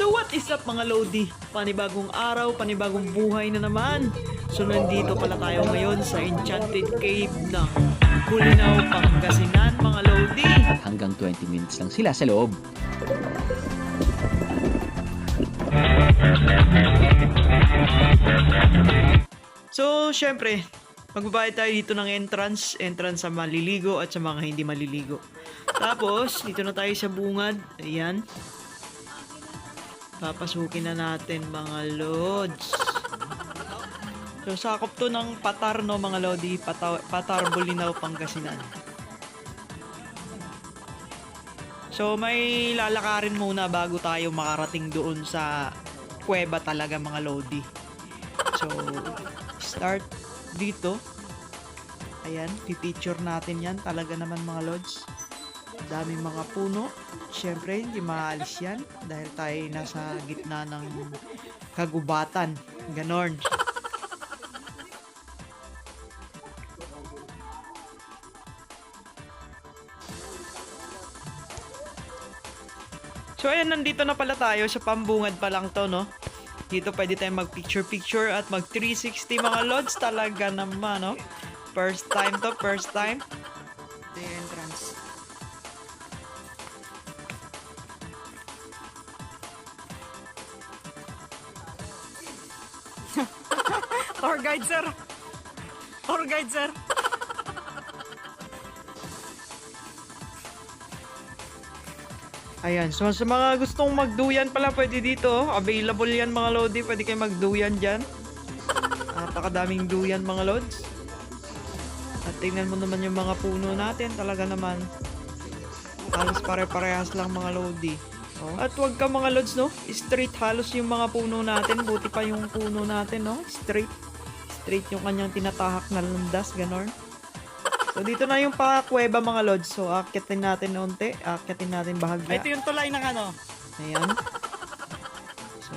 So what is up mga Lodi? Panibagong araw, panibagong buhay na naman. So nandito pala tayo ngayon sa Enchanted Cave ng Bulinaw, Pangasinan mga Lodi. At hanggang 20 minutes lang sila sa loob. So syempre, magbabayad tayo dito ng entrance sa maliligo at sa mga hindi maliligo. Tapos, dito na tayo sa bungad. Ayan. Papasukin na natin mga lods. So, sakop to ng Patar, no, mga lodi. Patar, Bulinaw, Pangasinan. So, may lalakarin muna bago tayo makarating doon sa kuweba talaga, mga lodi. So, start dito. Ayan, pipicture natin yan. Talaga naman, mga lods. Daming mga puno. Siyempre, hindi maalis yan dahil tayo nasa gitna ng kagubatan. Ganon. So, ayan, nandito na pala tayo. Sa pambungad pa lang to, no? Dito pwede tayong mag-picture-picture at mag-360 mga lods. Talaga naman, no? First time to, first time. The entrance. Tour guide, sir. Tour guide, sir. Ayan, so sa mga gustong magduyan pala, pwede dito. Available yan mga lodi. Pwede kayo magduyan dyan. Napakadaming duyan mga lods. At tingnan mo naman yung mga puno natin. Talaga naman. Halos pare-parehas lang mga lodi. Oh. At wag ka mga lods, no? Straight halos yung mga puno natin. Buti pa yung puno natin, no? Straight yung kanyang tinatahak na landas. Ganon. So, dito na yung kuweba mga lods. So, akyatin natin na unti. Akyatin natin bahagya. Ito yung tulay ng ano. Ayan. So,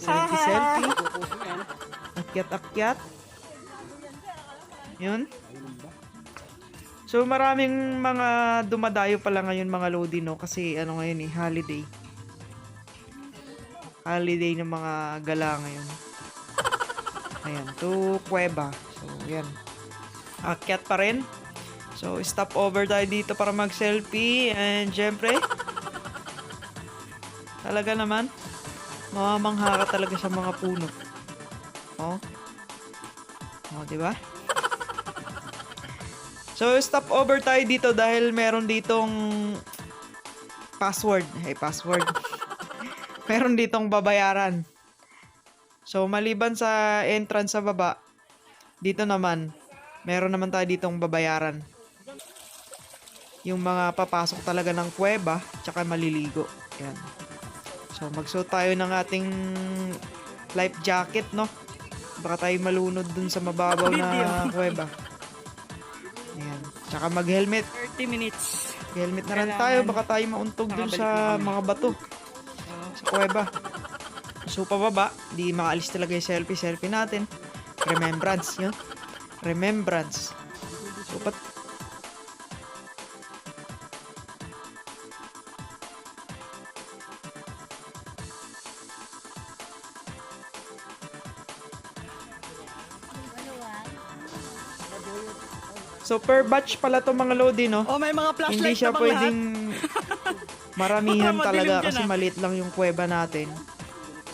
selfie. Akyat. Yun. So, maraming mga dumadayo pala ngayon mga lodi, no? Kasi, ano ngayon holiday. Holiday ng mga gala ngayon. Ayan, to kuweba. So, ayan. Akyat pa rin. So, stop over tayo dito para mag-selfie. And, syempre, talaga naman, mamamangha ka talaga sa mga puno. Oh. Oh, di ba? So, stop over tayo dito dahil meron ditong password. Password. Meron ditong babayaran. So, maliban sa entrance sa baba, dito naman, meron naman tayo ditong babayaran. Yung mga papasok talaga ng kuweba, tsaka maliligo. Yan. So, magsuot tayo ng ating life jacket, no? Baka tayo malunod dun sa mababaw na kuweba. Ayan. Tsaka mag-helmet. 30 minutes. Helmet na rin tayo. Baka tayo mauntog dun sa mga bato. Sa kuweba. So, pababa. Di makaalis talaga yung selfie natin. Remembrance, yun. Remembrance. So, So, per batch pala to mga lodi, no? Oh, may mga Hindi flashlight siya na bang pwedeng maramihan Para talaga madilim kasi dyan, maliit lang yung kuweba natin.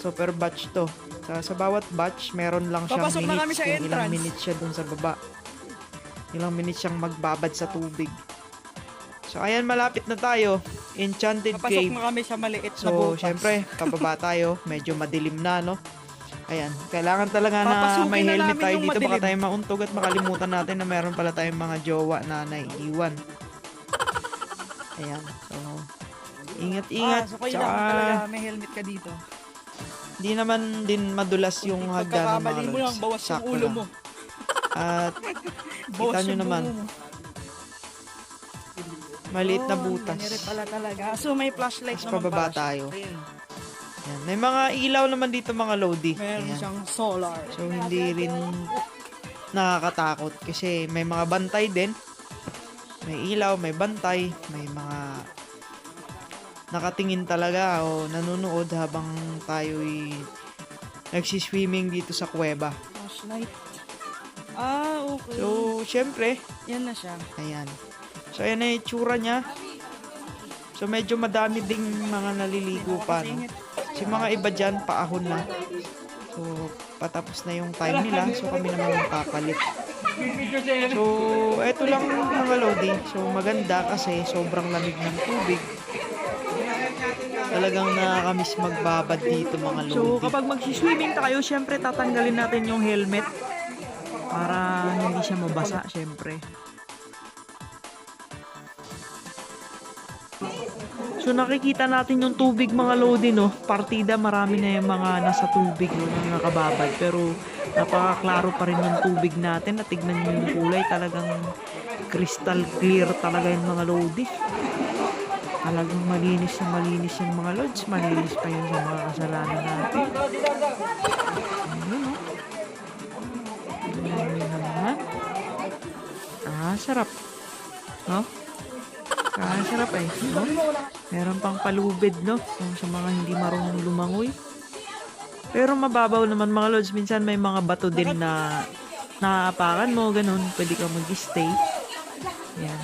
So, per batch to. Sa bawat batch, meron lang siyang Papasok na kami minutes sa kung ilang entrance. minutes siya dun sa baba. Ilang minutes siyang magbabad sa tubig. So, ayan, malapit na tayo. Enchanted Papasok Cave. na kami sa maliit na So, butas. syempre, pababa tayo. Medyo madilim na, no? Ayan, kailangan talaga na Papasukin may na helmet namin tayo yung dito. Baka madilim. tayo mauntog at makalimutan natin na meron pala tayong mga jowa na naiiwan. Ayan, so, ingat-ingat. So kailangan Tsaka, talaga may helmet ka dito. di naman din madulas yung hagdan ng mga Pagkakamali mo lang, lods. bawas yung Sakto ulo lang. mo. At, Bawas kita nyo yung naman, bungo mo. maliit na Oh, butas. ganyan rin pala talaga. So may flashlight Tapos naman pababa pala siya. tayo. Ayan. Ayan, may mga ilaw naman dito mga lodi. Meron Ayan. siyang solar. So, hindi rin nakakatakot kasi may mga bantay din. May ilaw, may bantay, may mga nakatingin talaga o nanonood habang tayo'y nagsiswimming dito sa kuweba. Flashlight. Ah, okay. So, syempre, Yan na siya. ayan. So, ayan na yung itsura niya. So, medyo madami ding mga naliligo pa. No? Si mga iba dyan, paahon na. So, patapos na yung time nila. So, kami naman magpapalit. So, eto lang mga lodi. So, maganda kasi sobrang lamig ng tubig. Talagang nakakamiss magbabad dito mga lodi. So, kapag magsiswimming tayo, syempre tatanggalin natin yung helmet para hindi siya mabasa, syempre. So nakikita natin yung tubig mga lodi, no? Partida, marami na yung mga nasa tubig, no, na nakababad. Pero napakaklaro pa rin yung tubig natin. At tignan nyo yung kulay, talagang crystal clear talaga yung mga lodi. Talagang malinis yung mga lods. Malinis pa yun sa mga kasalanan natin. Ayun, no? Tignan nyo naman. Sarap. No? Sarap eh. No? Meron pang palubid, no? Sa mga hindi marunong lumangoy. Pero mababaw naman mga lods. Minsan may mga bato din na naaapakan mo, ganun. Pwede ka mag-stay. Yan.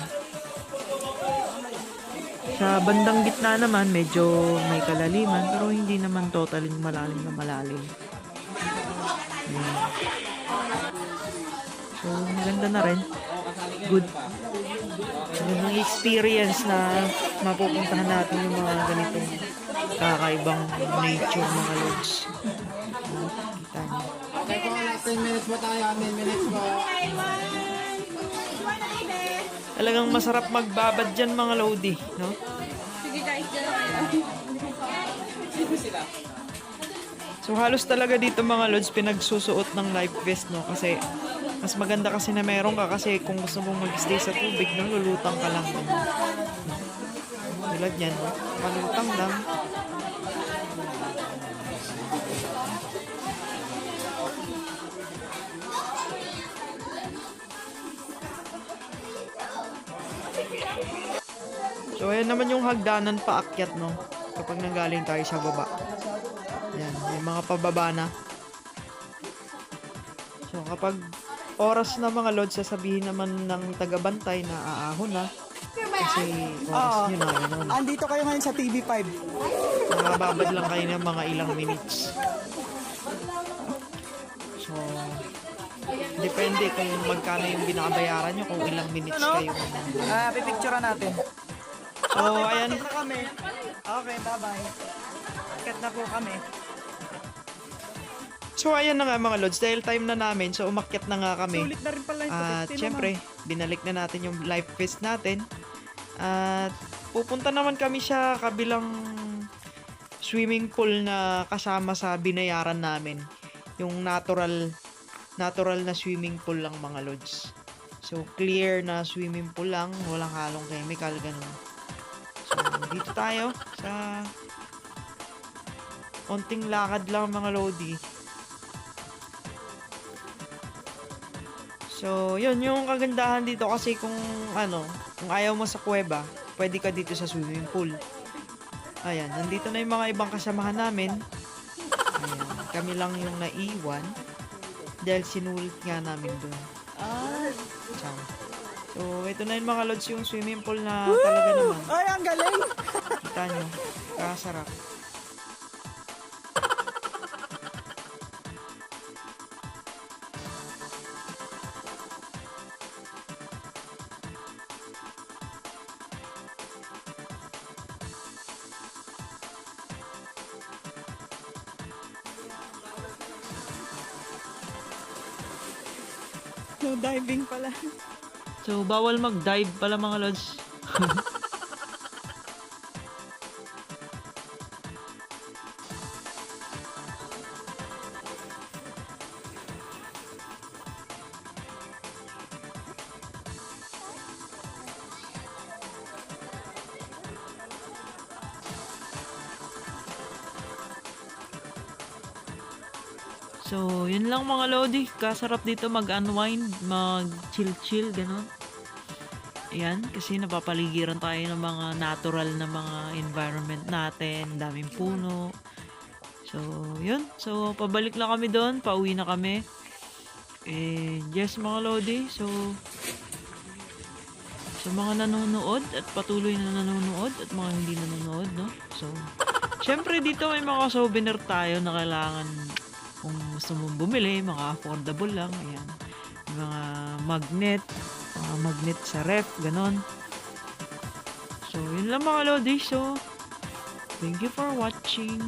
Sa bandang gitna naman, medyo may kalaliman. Pero hindi naman totaling malalim na malalim. Yan. So, maganda na rin. Good. Magandang experience na mapupuntahan natin yung mga ganitong kakaibang nature mga lods. Kita niyo. Okay po, 10 minutes po tayo. 10 minutes po. Talagang masarap magbabad dyan mga lodi, no? So halos talaga dito mga lods pinagsusuot ng life vest, no? Kasi mas maganda kasi na meron ka kasi kung gusto mong mag-stay sa tubig, no, lulutang ka lang. Tulad yan, no? Palutang lang. So ayan naman yung hagdanan paakyat, no? Kapag nanggaling tayo sa baba. Yan, may mga pababa na. So kapag oras na mga lods, sasabihin naman ng tagabantay na aahon na. Kasi oras nyo na, gano'n. Andito kayo ngayon sa TV5. Nakababad lang kayo ng mga ilang minutes. So, depende kung magkano yung binabayaran nyo, kung ilang minutes kayo. Pipicturean natin. So, ayan. Na kami. Okay, bye-bye. Kat na po kami. So, ayan na nga mga lods. Dahil time na namin, so umakyat na nga kami. Sulit na rin pala yung At 250 syempre, binalik na natin yung life vest natin. At pupunta naman kami sa kabilang swimming pool na kasama sa binayaran namin. Yung natural na swimming pool lang mga lods. So, clear na swimming pool lang. Walang halong chemical, ganun. So, dito tayo sa onting lakad lang mga lodi. So, yun yung kagandahan dito kasi kung ayaw mo sa kuweba, pwede ka dito sa swimming pool. Ayan, nandito na yung mga ibang kasamahan namin. Ayan, kami lang yung naiwan dahil sinulit nga namin dun. So, ito na yung mga lods, yung swimming pool na talaga naman. Ay, ang galing! Kita nyo, kasarap. No diving pala. So, bawal mag-dive pala mga lods. So, yun lang mga lodi. Kasarap dito mag-unwind, mag-chill-chill, gano'n. Yan, kasi napapaligiran tayo ng mga natural na mga environment natin, daming puno. So, yun. So, pabalik na kami doon, pauwi na kami. And yes, mga Lodi, so sa mga nanonood at patuloy na nanonood at mga hindi nanonood, no? So, syempre dito may mga souvenir tayo na kailangan kung gusto mong bumili, mga affordable lang. Ayan. Mga magnet sa ref, ganon. So, yun lang mga Lodi. So, thank you for watching.